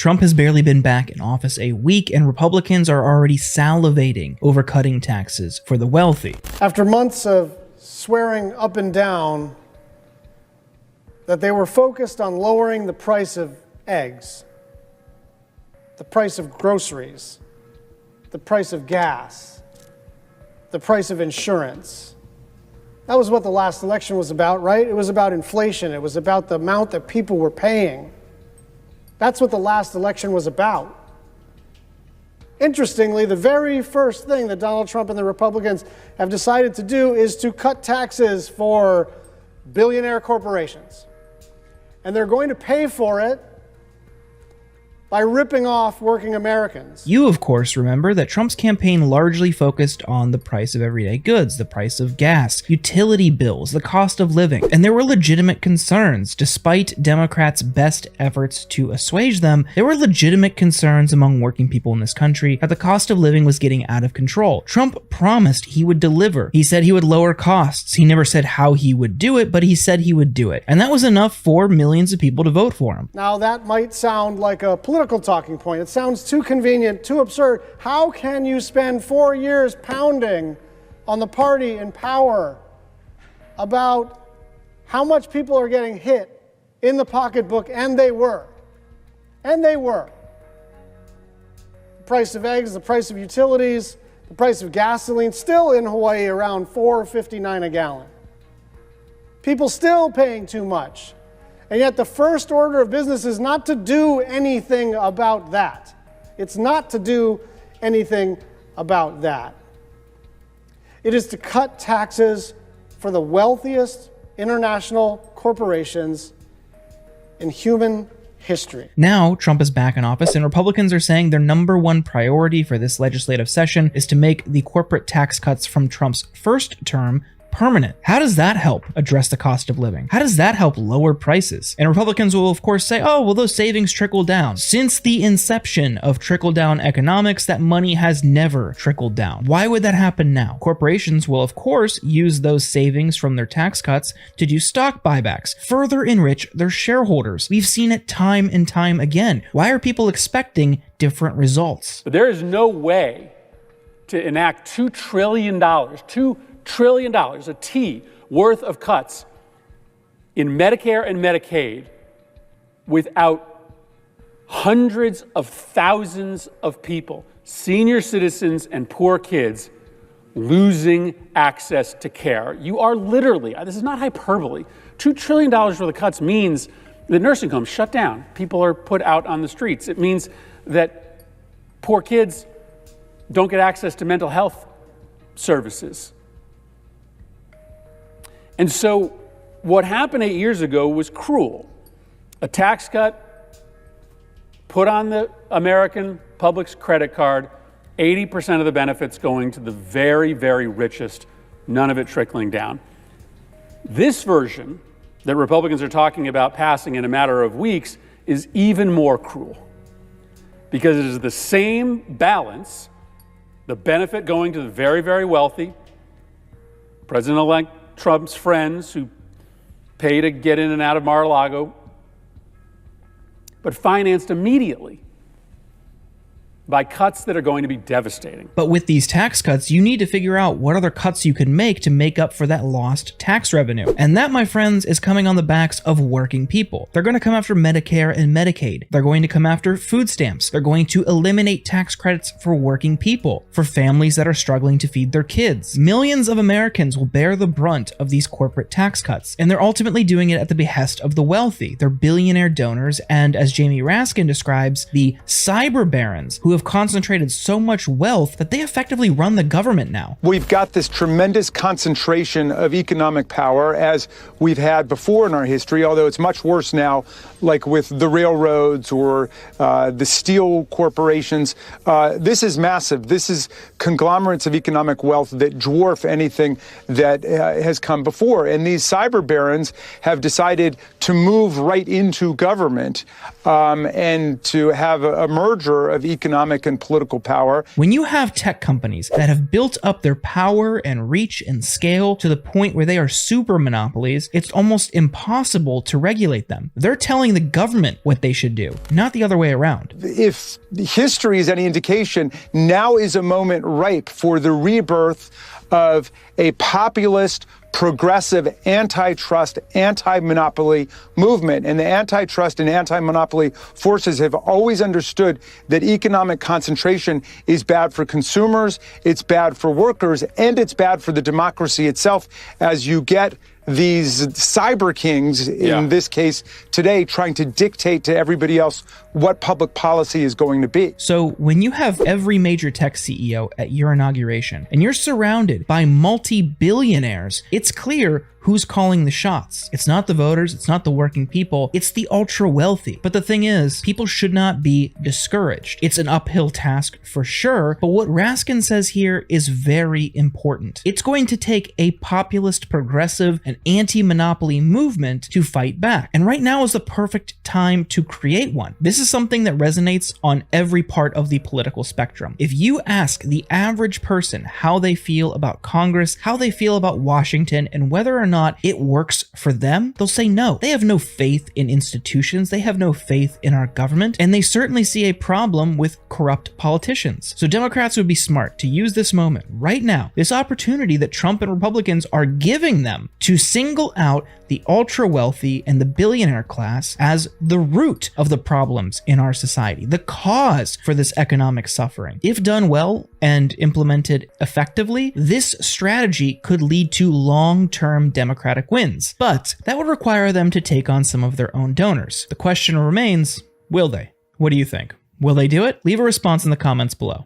Trump has barely been back in office a week, and Republicans are already salivating over cutting taxes for the wealthy. After months of swearing up and down that they were focused on lowering the price of eggs, the price of groceries, the price of gas, the price of insurance. That was what the last election was about, right? It was about inflation. It was about the amount that people were paying. That's what the last election was about. Interestingly, the very first thing that Donald Trump and the Republicans have decided to do is to cut taxes for billionaire corporations. And they're going to pay for it by ripping off working Americans. You, of course, remember that Trump's campaign largely focused on the price of everyday goods, the price of gas, utility bills, the cost of living, and there were legitimate concerns. Despite Democrats' best efforts to assuage them, there were legitimate concerns among working people in this country that the cost of living was getting out of control. Trump promised he would deliver. He said he would lower costs. He never said how he would do it, but he said he would do it. And that was enough for millions of people to vote for him. Now, that might sound like a political talking point. It sounds too convenient, too absurd. How can you spend 4 years pounding on the party in power about how much people are getting hit in the pocketbook? And they were. And they were. The price of eggs, the price of utilities, the price of gasoline, still in Hawaii around $4.59 a gallon. People still paying too much. And yet the first order of business is not to do anything about that. It's not to do anything about that. It is to cut taxes for the wealthiest international corporations in human history. Now, Trump is back in office, and Republicans are saying their number one priority for this legislative session is to make the corporate tax cuts from Trump's first term permanent. How does that help address the cost of living? How does that help lower prices? And Republicans will of course say, oh, well, those savings trickle down. Since the inception of trickle-down economics, that money has never trickled down. Why would that happen now? Corporations will of course use those savings from their tax cuts to do stock buybacks, further enrich their shareholders. We've seen it time and time again. Why are people expecting different results? But there is no way to enact $2 trillion, $2 trillion, a T, worth of cuts in Medicare and Medicaid without hundreds of thousands of people, senior citizens and poor kids, losing access to care. You are literally, this is not hyperbole, $2 trillion worth of cuts means that nursing homes shut down. People are put out on the streets. It means that poor kids don't get access to mental health services. And so what happened 8 years ago was cruel. A tax cut put on the American public's credit card, 80% of the benefits going to the very, very richest, none of it trickling down. This version that Republicans are talking about passing in a matter of weeks is even more cruel because it is the same balance, the benefit going to the very, very wealthy, President-elect Trump's friends who pay to get in and out of Mar-a-Lago, but financed immediately by cuts that are going to be devastating. But with these tax cuts, you need to figure out what other cuts you can make up for that lost tax revenue. And that, my friends, is coming on the backs of working people. They're going to come after Medicare and Medicaid. They're going to come after food stamps. They're going to eliminate tax credits for working people, for families that are struggling to feed their kids. Millions of Americans will bear the brunt of these corporate tax cuts, and they're ultimately doing it at the behest of the wealthy. They're billionaire donors, and as Jamie Raskin describes, the cyber barons who have concentrated so much wealth that they effectively run the government now. We've got this tremendous concentration of economic power as we've had before in our history, although it's much worse now, like with the railroads or the steel corporations. This is massive. This is conglomerates of economic wealth that dwarf anything that has come before. And these cyber barons have decided to to move right into government and to have a merger of economic and political power. When you have tech companies that have built up their power and reach and scale to the point where they are super monopolies, it's almost impossible to regulate them. They're telling the government what they should do, not the other way around. If history is any indication, now is a moment ripe for the rebirth of a populist, progressive, antitrust, anti-monopoly movement. And the antitrust and anti-monopoly forces have always understood that economic concentration is bad for consumers, it's bad for workers, and it's bad for the democracy itself, as you get these cyber kings, in this case today, trying to dictate to everybody else what public policy is going to be. So when you have every major tech CEO at your inauguration and you're surrounded by multi-billionaires, it's clear who's calling the shots. It's not the voters, it's not the working people, it's the ultra wealthy. But the thing is, people should not be discouraged. It's an uphill task for sure, but what Raskin says here is very important. It's going to take a populist, progressive, and anti-monopoly movement to fight back. And right now is the perfect time to create one. This is something that resonates on every part of the political spectrum. If you ask the average person how they feel about Congress, how they feel about Washington, and whether or not it works for them, they'll say no. They have no faith in institutions, they have no faith in our government, and they certainly see a problem with corrupt politicians. So Democrats would be smart to use this moment right now, this opportunity that Trump and Republicans are giving them, to single out the ultra wealthy and the billionaire class as the root of the problems in our society, the cause for this economic suffering. If done well and implemented effectively, this strategy could lead to long-term Democratic wins, but that would require them to take on some of their own donors. The question remains, will they? What do you think? Will they do it? Leave a response in the comments below.